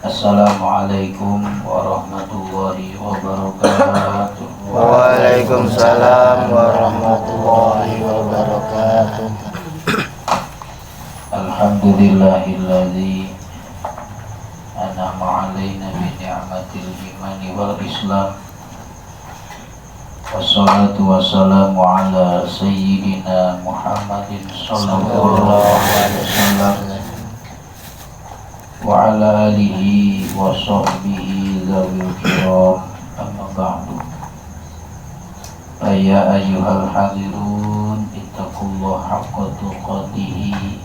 Assalamualaikum warahmatullahi wabarakatuh. Waalaikumsalam warahmatullahi wabarakatuh. Alhamdulillahilladzi an'ama 'alaina bi ni'matil imani wal islam. Wassalatu wassalamu ala sayyidina Muhammadin sallallahu alaihi wasallam wa ala alihi wa sahbihi dzawil kiram, amma ba'du. Ya ayyuhal hadirun ittaqullaha haqqa tuqatih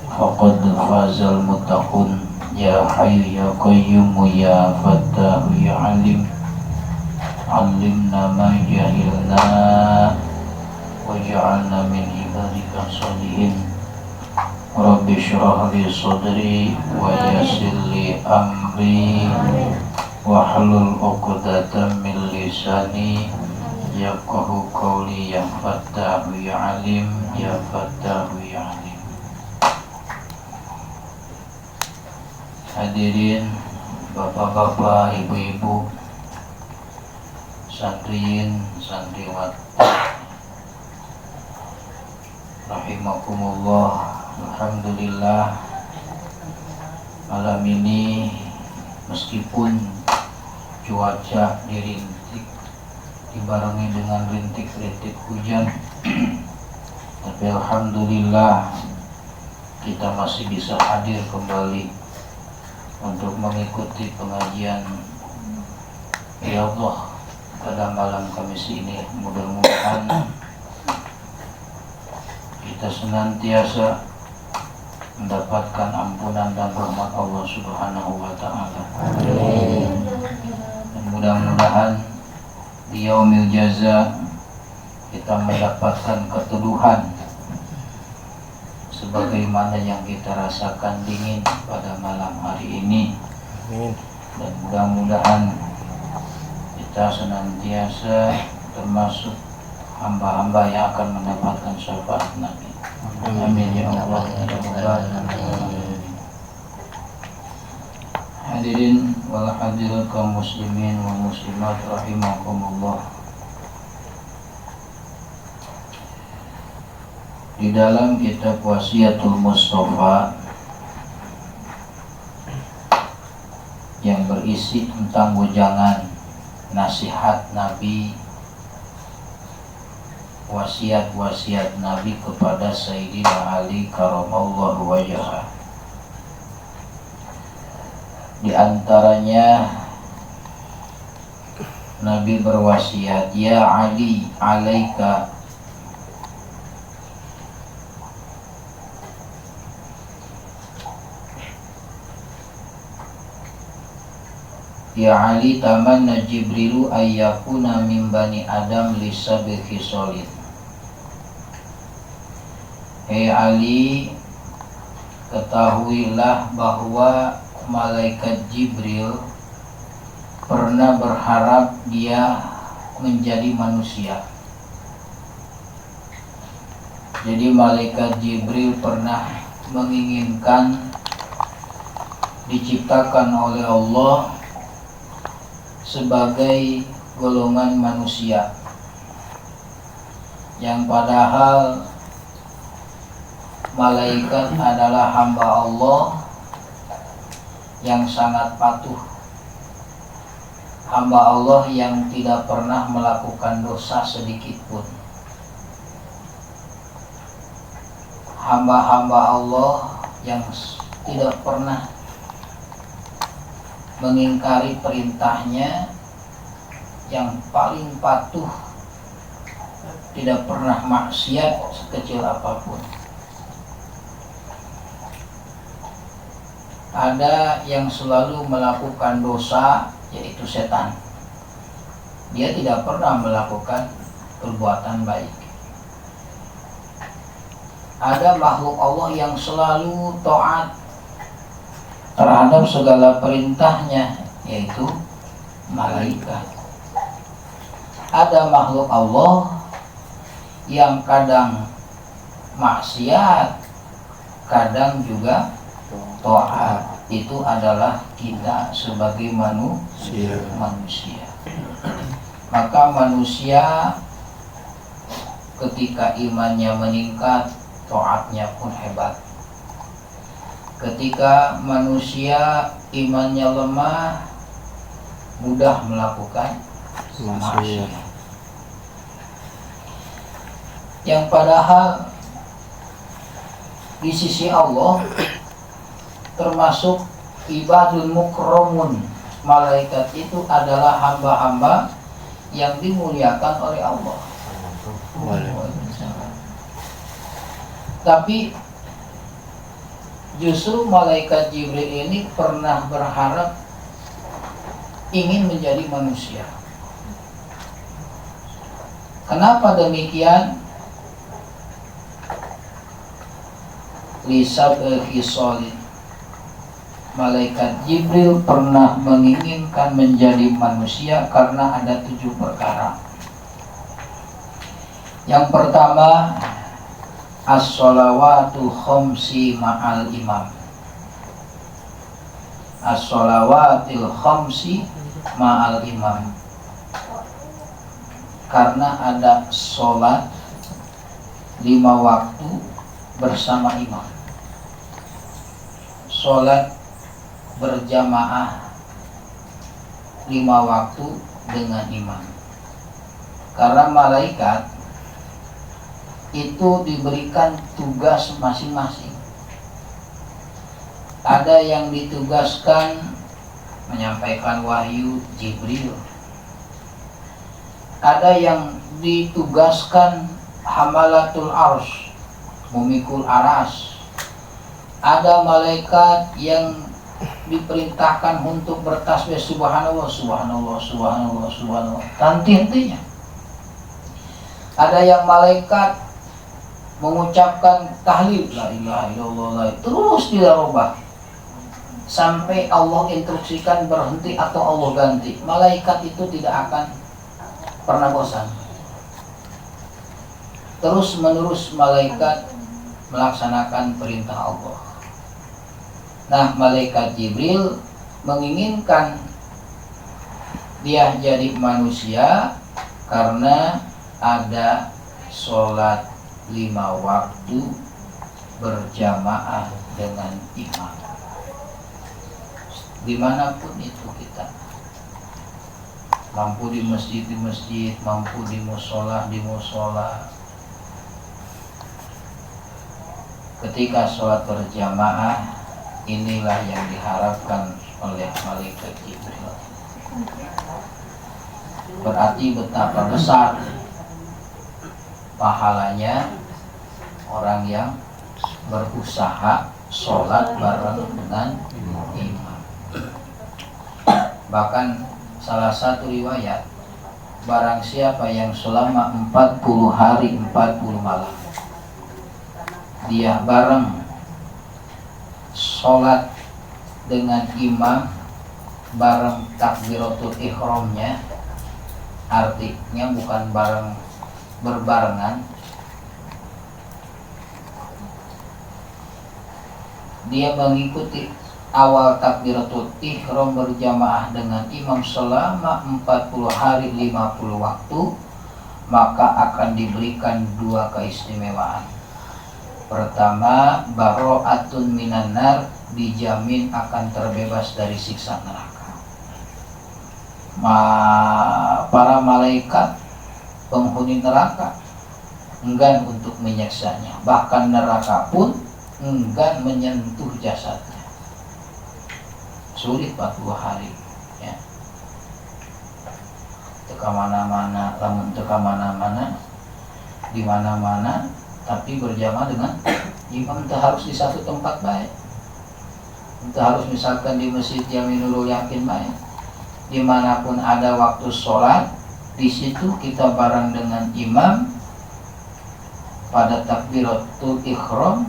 faqad fazal muttaqun. Ya hayyu ya qayyum ya fattahu ya alim, alimna ma jahilna waj'alna min ibadika sholihin. Rabbi shrah li sadri wa yassir li amri wahlul 'uqdatam min lisani yafqahu qawli. Ya fattahu ya alim, ya fattahu ya alim. Hadirin bapak-bapak, ibu-ibu, santriin, santriwati rahimakumullah. Alhamdulillah, malam ini meskipun cuaca dirintik, dibarengi dengan rintik-rintik hujan, tapi alhamdulillah kita masih bisa hadir kembali untuk mengikuti pengajian ya Allah pada malam Kamis ini. Mudah-mudahan kita senantiasa mendapatkan ampunan dan rahmat Allah Subhanahu wa ta'ala. Dan mudah-mudahan di yaumil jaza kita mendapatkan keteduhan sebagaimana yang kita rasakan dingin pada malam hari ini. Dan mudah-mudahan kita senantiasa termasuk hamba-hamba yang akan mendapatkan syafaat Nabi. Amin ya Allah. Hadirin wal hadirat kaum muslimin wa muslimat rahimakumullah. Di dalam kitab Wasiatul Mustafa yang berisi tentang wejangan nasihat Nabi, wasiat-wasiat Nabi kepada Sayyidina Ali karamallahu wajhah. Di antaranya Nabi berwasiat, ya Ali, alaika ya Ali, tamanna Jibrilu ayyakuna min bani Adam lisabi khisalin. Hei Ali, ketahuilah bahwa malaikat Jibril pernah berharap dia menjadi manusia. Jadi malaikat Jibril pernah menginginkan diciptakan oleh Allah sebagai golongan manusia, yang padahal malaikat adalah hamba Allah yang sangat patuh, hamba Allah yang tidak pernah melakukan dosa sedikit pun, hamba-hamba Allah yang tidak pernah mengingkari perintahnya, yang paling patuh, tidak pernah maksiat sekecil apapun. Ada yang selalu melakukan dosa, yaitu setan. Dia tidak pernah melakukan perbuatan baik. Ada makhluk Allah yang selalu taat terhadap segala perintahnya, yaitu malaikat. Ada makhluk Allah yang kadang maksiat, kadang juga taat. itu adalah kita sebagai manusia. Maka manusia ketika imannya meningkat, taatnya pun hebat. Ketika manusia imannya lemah, mudah melakukan maksiat. Yang padahal di sisi Allah termasuk ibadul mukramun, malaikat itu adalah hamba-hamba yang dimuliakan oleh Allah. Tapi justru malaikat Jibril ini pernah berharap ingin menjadi manusia. Kenapa demikian? Lisabel Hisolin, malaikat Jibril pernah menginginkan menjadi manusia karena ada 7 perkara. Yang pertama, as-sholawatu khamsi ma'al imam. As-sholawatil khamsi ma'al imam, karena ada sholat 5 waktu bersama imam. Sholat berjamaah 5 waktu dengan imam. Karena malaikat itu diberikan tugas masing-masing. Ada yang ditugaskan menyampaikan wahyu, Jibril. Ada yang ditugaskan hamalatul arsy, memikul aras. Ada malaikat yang diperintahkan untuk bertasbih subhanallah, subhanallah, subhanallah, subhanallah, henti-hentinya. Ada yang malaikat mengucapkan tahlil, la ilaha illallah, terus tidak rubah sampai Allah instruksikan berhenti atau Allah ganti. Malaikat itu tidak akan pernah bosan. Terus menerus malaikat melaksanakan perintah Allah. Nah, malaikat Jibril menginginkan dia jadi manusia karena ada sholat 5 waktu berjamaah dengan imam. Dimanapun itu kita, mampu di masjid, mampu di musola, ketika sholat berjamaah, inilah yang diharapkan oleh malaikat Jibril. Berarti betapa besar pahalanya orang yang berusaha sholat bareng dengan imam. Bahkan salah satu riwayat, barang siapa yang selama 40 hari 40 malam dia bareng sholat dengan imam, bareng takbiratul ihramnya, artinya bukan bareng berbarengan, dia mengikuti awal takbiratul ihram berjamaah dengan imam selama 40 hari 50 waktu, maka akan diberikan 2 keistimewaan. Pertama, baro'atun minan nar, dijamin akan terbebas dari siksa neraka. Para malaikat penghuni neraka enggan untuk menyiksanya, bahkan neraka pun enggan menyentuh jasadnya. Sulit 40 hari ya. Teka mana-mana, lamun teka mana-mana, di mana-mana, tapi berjamaah dengan imam. Itu harus di satu tempat baik. Itu harus misalkan di masjid Yaminul Yakin baik. Dimanapun ada waktu sholat, di situ kita bareng dengan imam pada takbiratul ihram,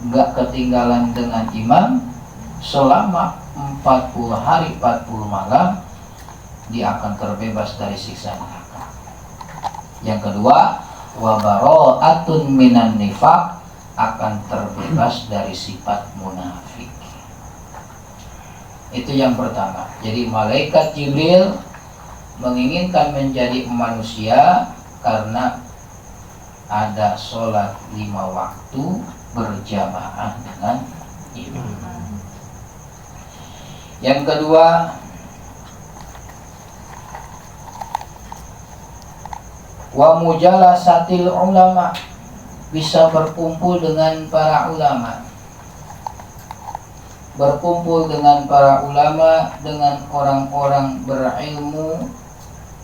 enggak ketinggalan dengan imam selama 40 hari 40 malam, dia akan terbebas dari siksa neraka. Yang kedua, wa bara'atun minan nifaq, akan terbebas dari sifat munafik. Itu yang pertama. Jadi malaikat Jibril menginginkan menjadi manusia karena ada sholat 5 waktu berjamaah dengan imam. Yang kedua, wa mujalasatil ulama, bisa berkumpul dengan para ulama. Berkumpul dengan para ulama, dengan orang-orang berilmu,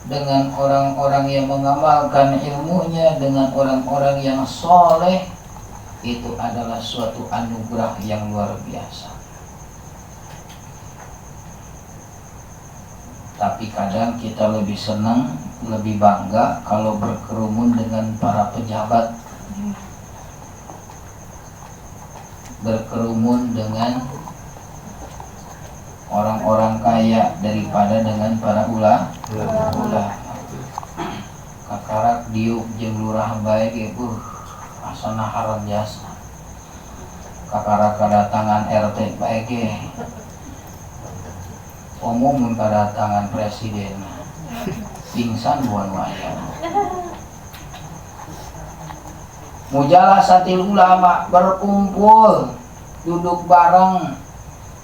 dengan orang-orang yang mengamalkan ilmunya, dengan orang-orang yang soleh, itu adalah suatu anugerah yang luar biasa. Tapi kadang kita lebih senang, lebih bangga kalau berkerumun dengan para pejabat, berkerumun dengan orang-orang kaya daripada dengan para ulama. Kakarak diuk jeung lurah bae ge asana haram jasa. Kakarak kedatangan RT bae ge umum kedatangan presiden pingsan buan waya. Mujalasatil ulama, berkumpul, duduk bareng,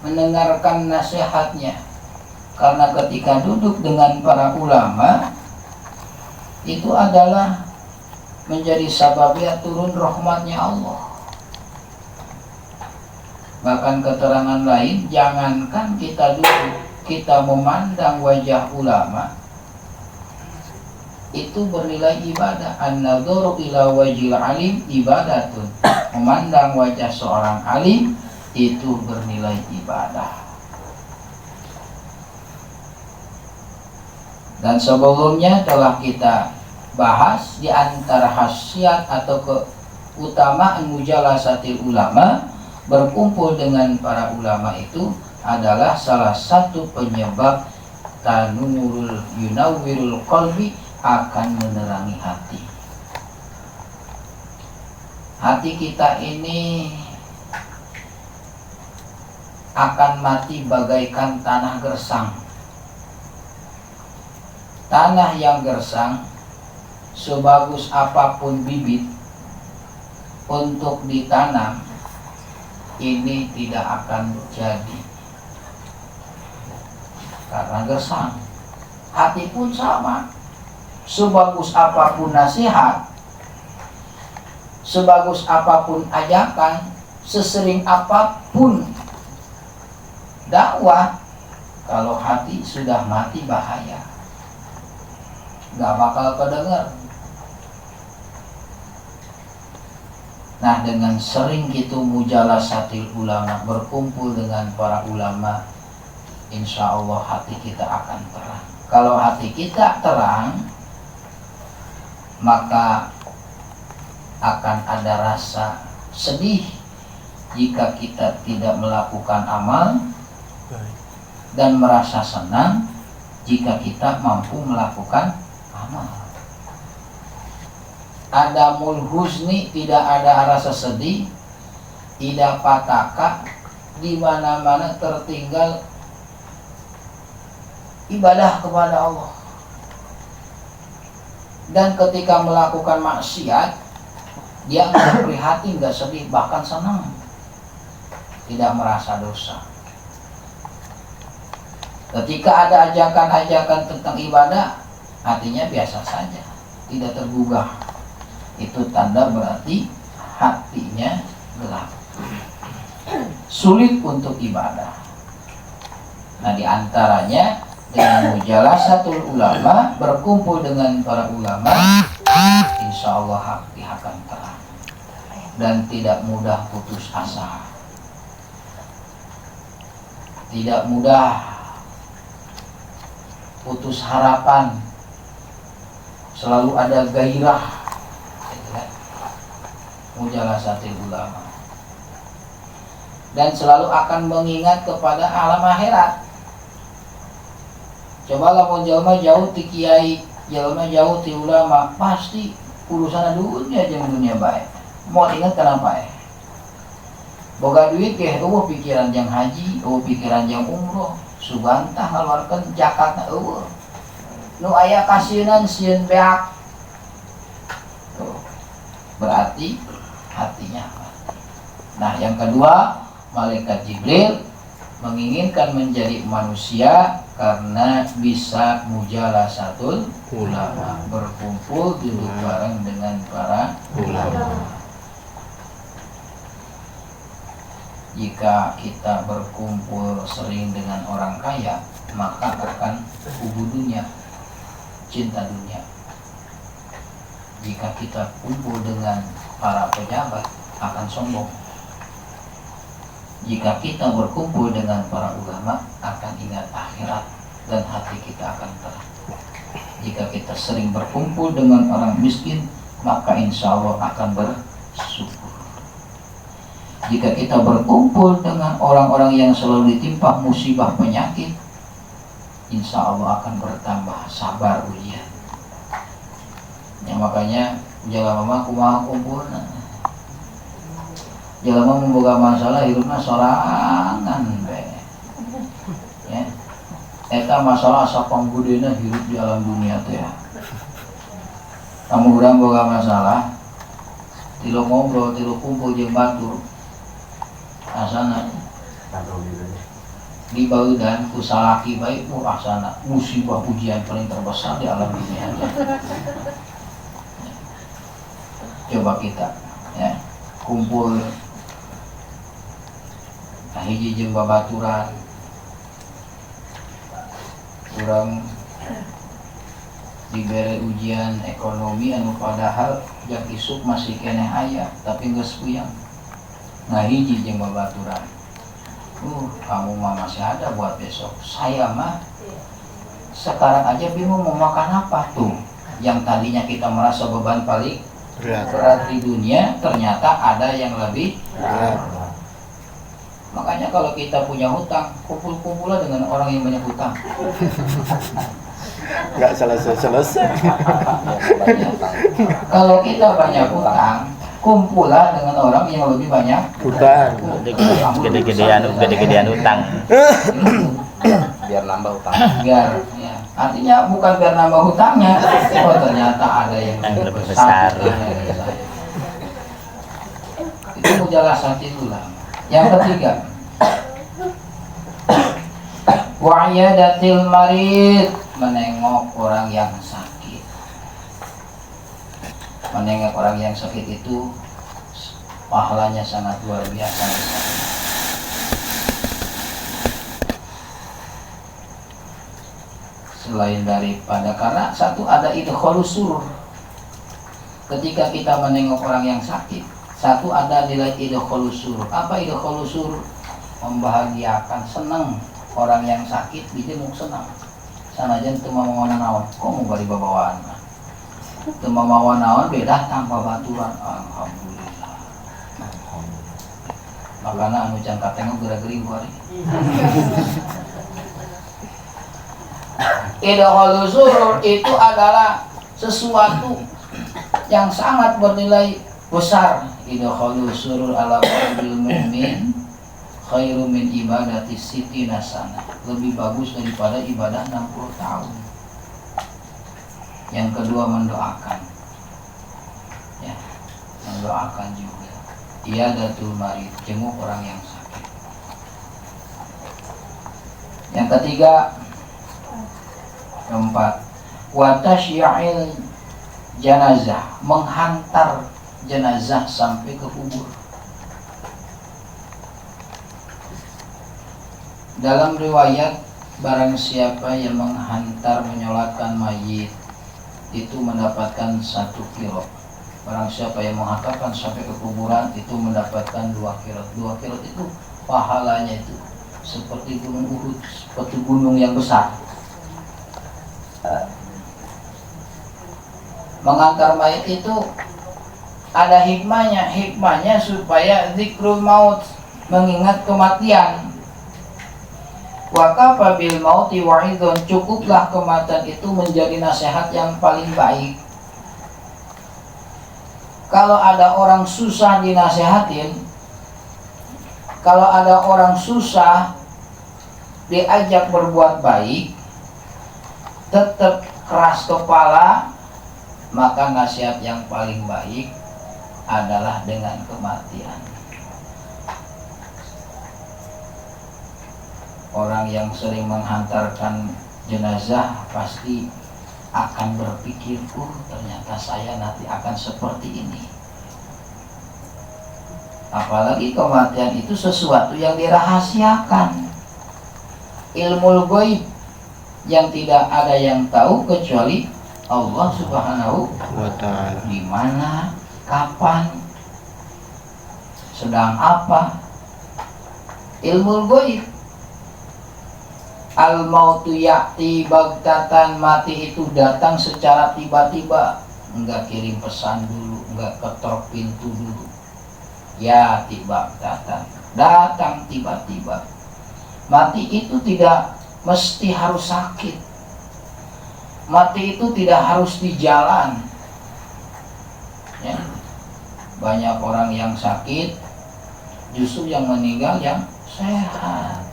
mendengarkan nasihatnya. Karena ketika duduk dengan para ulama, itu adalah menjadi sababnya turun rahmatnya Allah. Bahkan keterangan lain, jangankan kita duduk, kita memandang wajah ulama, itu bernilai ibadah. An-nadhuru ila wajhil alim ibadatun. Memandang wajah seorang alim itu bernilai ibadah. Dan sebelumnya telah kita bahas di antara khasiat atau keutamaan mujalasatil ulama, berkumpul dengan para ulama itu adalah salah satu penyebab tanurul yunawwirul qalbi, akan menerangi hati. Hati kita ini akan mati bagaikan tanah gersang. Tanah yang gersang, sebagus apapun bibit untuk ditanam, ini tidak akan jadi karena gersang. Hati pun sama. Sebagus apapun nasihat, sebagus apapun ajakan, sesering apapun dakwah, kalau hati sudah mati bahaya, gak bakal kedengar. Nah, dengan sering gitu mujalasatil ulama, berkumpul dengan para ulama, insya Allah hati kita akan terang. Kalau hati kita terang, maka akan ada rasa sedih jika kita tidak melakukan amal, dan merasa senang jika kita mampu melakukan amal. Adamul husni, tidak ada rasa sedih, tidak pataka, di mana-mana tertinggal ibadah kepada Allah. Dan ketika melakukan maksiat, dia enggak prihatin, enggak sedih, bahkan senang, tidak merasa dosa. Ketika ada ajakan-ajakan tentang ibadah, hatinya biasa saja, tidak tergugah. Itu tanda berarti hatinya gelap, sulit untuk ibadah. Nah, diantaranya dengan mujalasatul ulama, berkumpul dengan para ulama, insya Allah hati akan terang dan tidak mudah putus asa, tidak mudah putus harapan, selalu ada gairah. Mujalasatul ulama, dan selalu akan mengingat kepada alam akhirat. Coba lamun jalma jauh ti kiai, jalma jauh ti ulama, pasti urusan dunia jeung dunia baik. Mau ingat kenapa ya? boga duit ge eueuh pikiran yang haji, eueuh pikiran yang umroh, subantah ngaluarkeun zakatna eueuh. Nu aya kasieun sieun beak. Tuh. Berarti hatinya. Nah, yang kedua, malaikat Jibril menginginkan menjadi manusia karena bisa mujalasatul ulama, berkumpul duduk bareng dengan para ulama. Jika kita berkumpul sering dengan orang kaya, maka akan ubudunya, cinta dunia. Jika kita kumpul dengan para pejabat, akan sombong. Jika kita berkumpul dengan para ulama, akan ingat akhirat dan hati kita akan tenang. Jika kita sering berkumpul dengan orang miskin, maka insya Allah akan bersyukur. Jika kita berkumpul dengan orang-orang yang selalu ditimpa musibah penyakit, insya Allah akan bertambah sabar ujian. Ya, makanya jalma kumaha kumpulna. Jalma memboga masalah hirupna sorangan be. Ya. Eta masalah asa panggudena hirup di alam dunia teh ya. Kamu urang boga masalah, tilu ngobrol, tilu kumpul jeung batur. Asana di baeudan ku salaki bae asana musibah ujian paling terbesar di alam dunia. Coba kita ya kumpul hiji jeung babaturan urang dibere ujian ekonomi anu padahal yang isuk masih keneh aya tapi geus puyang ngahiji jeung babaturan kamu mah masih ada buat besok, saya mah sekarang aja bingung mau makan apa tuh. Yang tadinya kita merasa beban paling berat di dunia, ternyata ada yang lebih berat. Makanya kalau kita punya hutang, kumpul-kumpulah dengan orang yang banyak hutang. Nggak selesai-selesai. Kalau kita banyak hutang, kumpulah dengan orang yang lebih banyak hutang. Gede-gedean hutang. Biar nambah hutang. Biar, ya. Artinya bukan biar nambah hutangnya, oh ternyata ada yang lebih besar. Itu mujalasati ulama. Yang ketiga, wa'iyadatil marid, menengok orang yang sakit. Menengok orang yang sakit itu pahalanya sangat luar biasa. Selain daripada karena satu ada idkhalus surur. Ketika kita menengok orang yang sakit, satu ada nilai idkhalus surur. Apa idkhalus surur? Membahagiakan, senang orang yang sakit dijenguk senang. Sanajan teu mamawana naon, kok mau bari babawaan. Teu mamawa naon beda tanpa baturan. Alhamdulillah. Makana anu can katengok geura-geuring ku ari. Idkhalus surur itu adalah sesuatu yang sangat bernilai besar. Idkhalus surur ala qalbil mu'min khairu min ibadati sittina sana. Lebih bagus daripada ibadah 60 tahun. Yang kedua mendoakan. Ya, mendoakan juga. Iyadatul marid, jenguk orang yang sakit. Yang ketiga, keempat, wa tasyi'il janazah, menghantar jenazah sampai ke kubur. Dalam riwayat, barang siapa yang menghantar menyolatkan mayit itu mendapatkan 1 kilo. Barang siapa yang menghantarkan sampai ke kuburan itu mendapatkan 2 kilo. 2 kilo itu pahalanya itu seperti gunung Uhud, seperti gunung yang besar. Mengantar mayit itu ada hikmahnya supaya zikrul maut, mengingat kematian. Wa kafa bil mauti wa'idun, cukuplah kematian itu menjadi nasihat yang paling baik. Kalau ada orang susah dinasehatin, Kalau ada orang susah diajak berbuat baik, tetap keras kepala, maka nasihat yang paling baik adalah dengan kematian. Orang yang sering menghantarkan jenazah pasti akan berpikir, ternyata saya nanti akan seperti ini. Apalagi kematian itu sesuatu yang dirahasiakan, ilmu ghaib yang tidak ada yang tahu kecuali Allah Subhanahu wa ta'ala. Di mana, kapan, sedang apa, ilmu ghaib. Al-mautu ya'ti baghtatan, mati itu datang secara tiba-tiba, enggak kirim pesan dulu, enggak ketok pintu dulu. Ya baghtatan, datang tiba-tiba. Mati itu tidak mesti harus sakit. Mati itu tidak harus di jalan. Ya. Banyak orang yang sakit, justru yang meninggal yang sehat.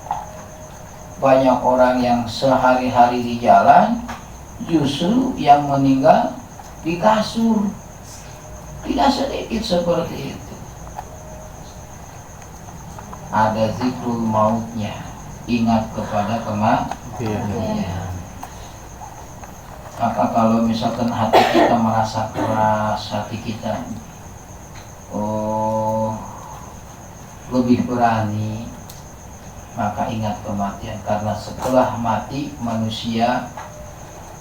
Banyak orang yang sehari-hari di jalan, justru yang meninggal di kasur. Tidak sedikit seperti itu. Ada zikrul mautnya, ingat kepada kematian. Maka kalau misalkan hati kita merasa keras, hati kita lebih berani, maka ingat kematian. Karena setelah mati manusia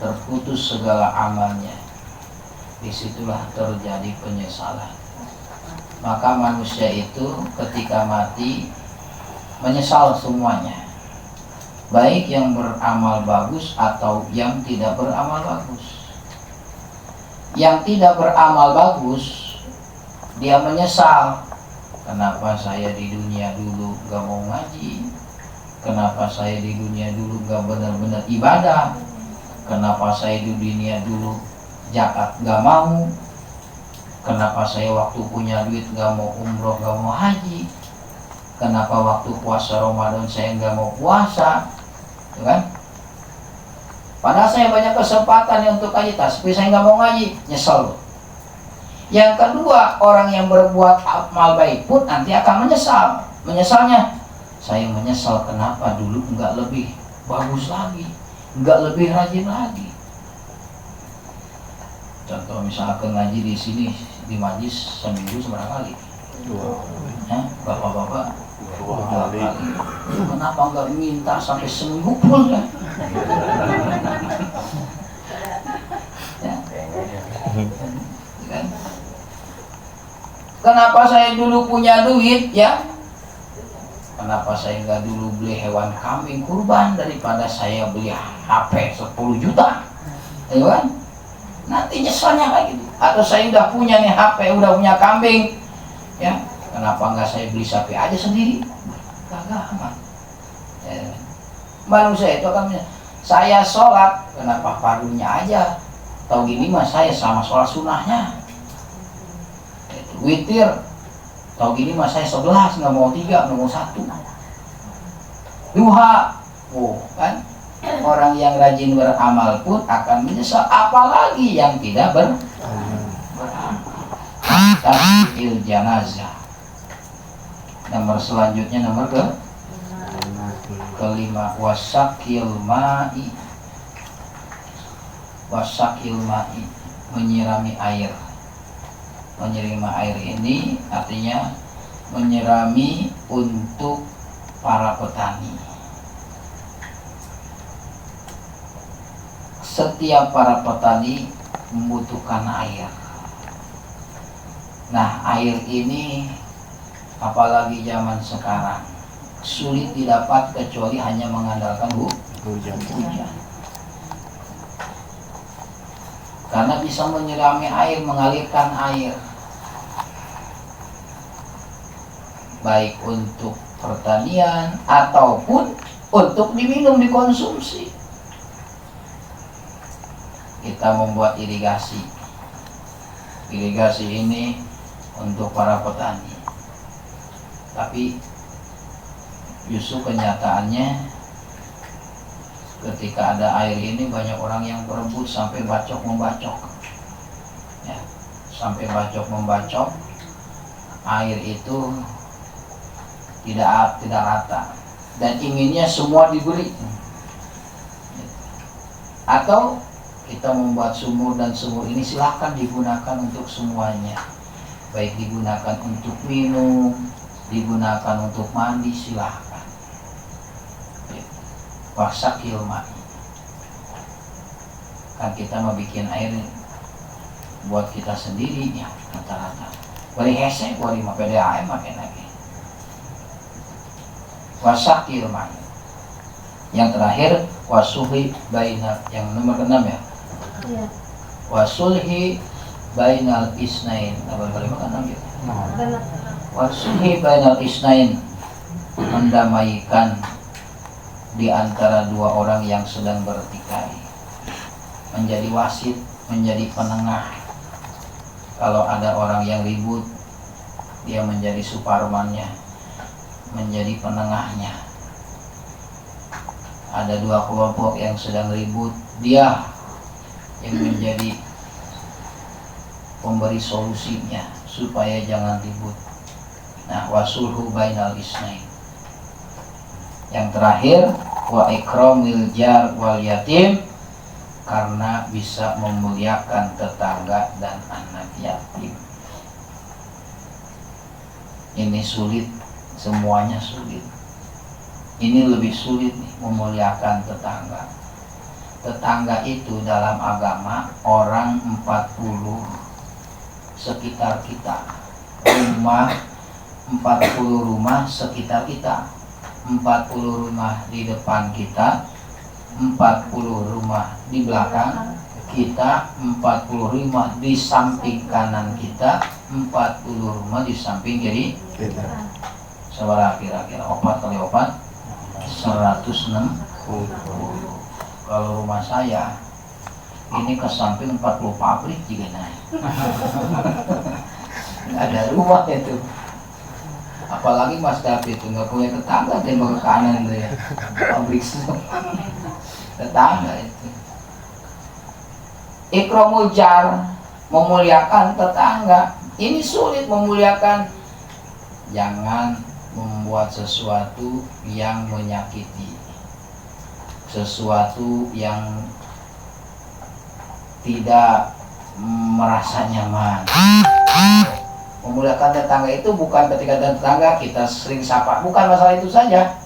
terputus segala amalnya, disitulah terjadi penyesalan. Maka manusia itu ketika mati menyesal semuanya, baik yang beramal bagus atau yang tidak beramal bagus. Yang tidak beramal bagus, dia menyesal. Kenapa saya di dunia dulu gak mau ngaji? Kenapa saya di dunia dulu gak benar-benar ibadah? Kenapa saya di dunia dulu zakat gak mau? Kenapa saya waktu punya duit gak mau umroh, gak mau haji? Kenapa waktu puasa Ramadan saya nggak mau puasa, kan? Padahal saya banyak kesempatan untuk ngaji, tapi saya nggak mau ngaji, nyesel. Yang kedua, orang yang berbuat amal baik pun nanti akan menyesal. Menyesalnya, saya menyesal kenapa dulu nggak lebih bagus lagi, nggak lebih rajin lagi. Contoh misalkan ngaji di sini di majlis seminggu seberapa kali? 2. Bapak-bapak 2 kali. Kenapa enggak minta sampai seminggu pun ya? Ya. Kan? Kenapa saya dulu punya duit ya? Kenapa saya enggak dulu beli hewan kambing kurban daripada saya beli HP 10 juta? Ya kan? Nanti nyesalnya kayak gitu. Atau saya udah punya nih HP, udah punya kambing, ya? Kenapa enggak saya beli sapi aja sendiri? Kagak aman. Ya. Manusia itu akan saya sholat, kenapa fardunya aja? Tahu gini mah saya sama sholat sunnahnya. Witir, tahu gini mah saya 11, nggak mau 3, nggak mau 1. Duha, kan? Orang yang rajin beramal pun akan menyesal, apalagi yang tidak beramal. Tasbihil janazah. Nomor selanjutnya nomor kelima, wasakil ma'i. Wasakil ma'i, menyirami air. Menyirami air ini artinya menyirami untuk para petani. Setiap para petani membutuhkan air. Nah, air ini apalagi zaman sekarang sulit didapat kecuali hanya mengandalkan hujan. Karena bisa menyirami air, mengalirkan air, baik untuk pertanian ataupun untuk diminum, dikonsumsi. Kita membuat irigasi. Irigasi ini untuk para petani. Tapi Justru kenyataannya ketika ada air ini banyak orang yang berebut sampai bacok membacok ya, sampai bacok membacok. Air itu tidak rata dan inginnya semua diberi. Atau kita membuat sumur dan sumur ini silahkan digunakan untuk semuanya, baik digunakan untuk minum, digunakan untuk mandi, silahkan. Wasakil ma'i, kan kita mau bikin air buat kita sendiri ya rata-rata. Bari hese, bari mah PDAM makin lagi. Wasakil ma'i. Yang terakhir wasuhi bainal, yang nomor 6 ya. Iya. Wasulhi bainal isnain. Apa kalimat kan gitu? Wasuhi bainal isnain, mendamaikan di antara dua orang yang sedang bertikai, menjadi wasit, menjadi penengah. Kalau ada orang yang ribut, dia menjadi suparmannya, menjadi penengahnya. Ada dua kelompok yang sedang ribut, dia yang menjadi pemberi solusinya supaya jangan ribut. Nah, wasulhu bainal isnain. Yang terakhir wa ikramil jar wal yatim, karena bisa memuliakan tetangga dan anak yatim. Ini sulit, semuanya sulit. Ini lebih sulit nih, memuliakan tetangga. Tetangga itu dalam agama orang 40 sekitar kita. Rumah 40 rumah sekitar kita. 40 rumah di depan kita, 40 rumah di belakang kita, 40 rumah di samping kanan kita, 40 rumah di samping kiri kita. Seberapa kira-kira? 4 kali 4 160. Kalau rumah saya ini ke samping 40 pabrik juga naik. Ada rumah itu. Apalagi Mas David itu nggak punya tetangga, tembak ke kanan tuh ya, pabrik semua tetangga itu. Ikramul jar, memuliakan tetangga. Ini sulit memuliakan. Jangan membuat sesuatu yang menyakiti, sesuatu yang tidak merasa nyaman. Memuliakan tetangga itu bukan ketika tetangga kita sering sapa, bukan masalah itu saja.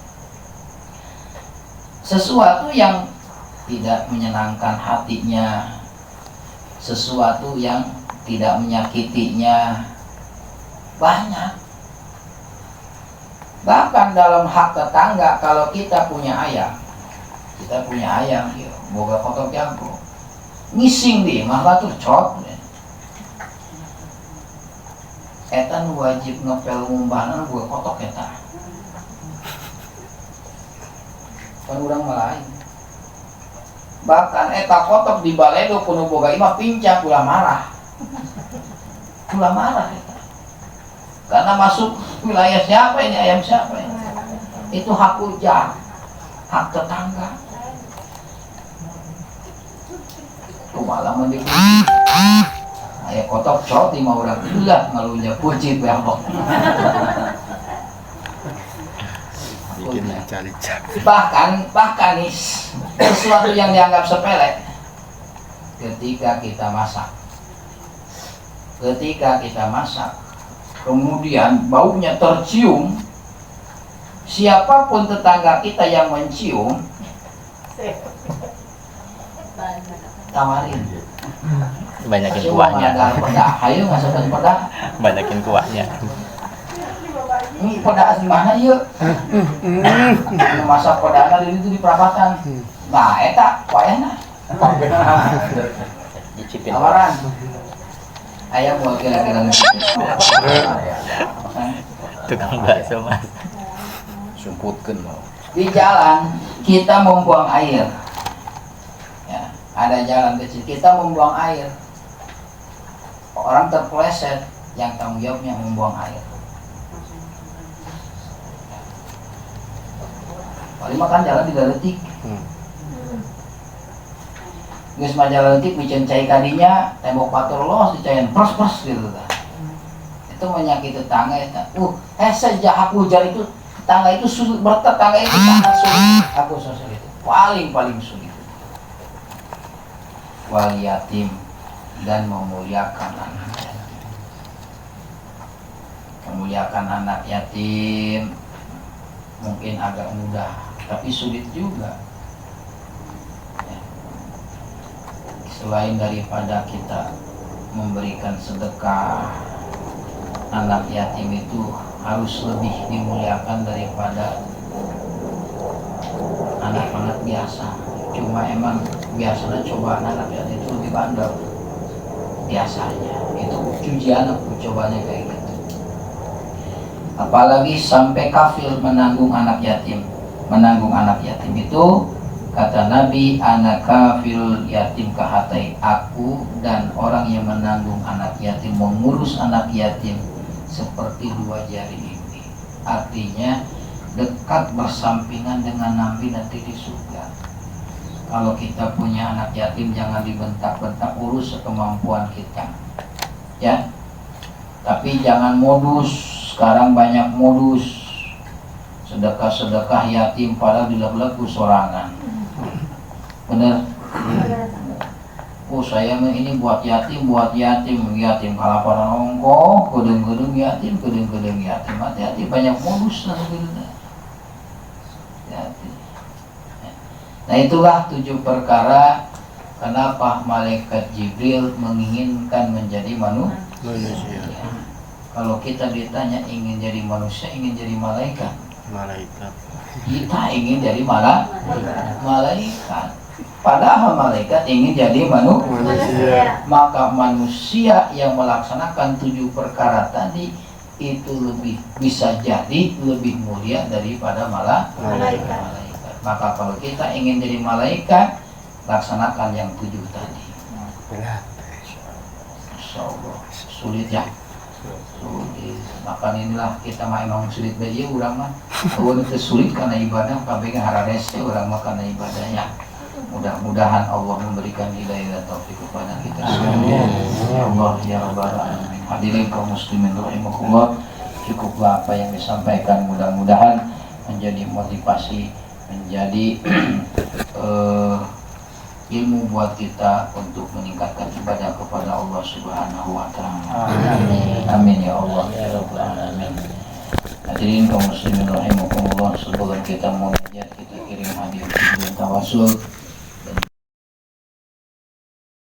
Sesuatu yang tidak menyenangkan hatinya, sesuatu yang tidak menyakitinya, banyak. Bahkan dalam hak tetangga, kalau kita punya ayam, ya, boga kotok jago, ngising di mah batur cot. Etan wajib ngepel ngumbahan gue kotok eta. Kan urang malain. Bahkan eta kotok di baledo kuno boga imah pincak ulah marah. Ulah marah eta. Karena masuk wilayah siapa ini, ayam siapa ini? Itu hak ujar, hak tetangga. Tuh malah mendikti. Ayah kotok cot di mau orang ulah ngalunya puji belok. Bikin cari-cari. Bahkan nih sesuatu yang dianggap sepele ketika kita masak, kemudian baunya tercium, siapapun tetangga kita yang mencium, tawarin. Banyakin kuahnya. Ayo ngasakan pedah. Banyakin kuahnya. Ini pedah di mana yuk? Masak pedahna di itu di perapatan. Nah, eta kuahnya. Dicipin. Tawaran. Ayam mau kira-kira Tukang bakso Mas. Sumputkeun mau. di jalan kita membuang air. Ya, ada jalan kecil kita membuang air. Orang terpeleset, yang tanggung jawabnya membuang air. paling makan jalan 3 detik. Geus mah jalan detik micen cai kadinya tembok batur los dicayan pros gitu kan. Itu menyakiti tetangga eta. Sejak aku ujar itu tetangga itu sulit bertetangga itu sangat sulit. Aku sosok itu paling sulit. Wal yatim dan memuliakan anak yatim. Memuliakan anak yatim mungkin agak mudah, tapi sulit juga. Selain daripada kita memberikan sedekah, anak yatim itu harus lebih dimuliakan daripada anak-anak biasa. Cuma emang biasanya cobaan anak yatim itu lebih bandel biasanya. Itu ujian aku cobanya kayak gitu. Apalagi sampai kafir menanggung anak yatim. Menanggung anak yatim itu kata Nabi, anak kafirul yatim kahatai, aku dan orang yang menanggung anak yatim, mengurus anak yatim seperti 2 jari ini. Artinya dekat bersampingan dengan Nabi nanti di surga. Kalau kita punya anak yatim jangan dibentak-bentak, urus sekemampuan kita. Ya. Tapi jangan modus, sekarang banyak modus. Sedekah-sedekah yatim padahal dilakukan sorangan. Bener. Saya ini buat yatim kalaparan ongkoh, gedung yatim. Hati-hati banyak modus yatim. Nah itulah 7 perkara kenapa malaikat Jibril menginginkan menjadi manusia. Kalau kita ditanya ingin jadi manusia, ingin jadi malaikat. Kita ingin jadi malaikat. Padahal malaikat ingin jadi manusia. Maka manusia yang melaksanakan 7 perkara tadi itu lebih bisa jadi lebih mulia daripada malaikat. Maka kalau kita ingin jadi malaikat, laksanakan yang 7 tadi. Insyaallah. Sulit ya. Sulit. Maka inilah kita mah emang sulit beli urang mah. Itu sulit karena ibadah, kabeh harares urang mah karena ibadahnya. Mudah-mudahan Allah memberikan hidayah dan taufik kepada kita semua. Allah ya rabbal alamin. Hadirin kaum muslimin rahimakumullah, cukuplah apa yang disampaikan, mudah-mudahan menjadi motivasi, menjadi ilmu buat kita untuk meningkatkan ibadah kepada Allah Subhanahu wa taala. Amin ya Allah ya rabbal alamin. Hadirin kaum muslimin rahimakumullah, sebelum kita munajat kita kirim hadiah tawasul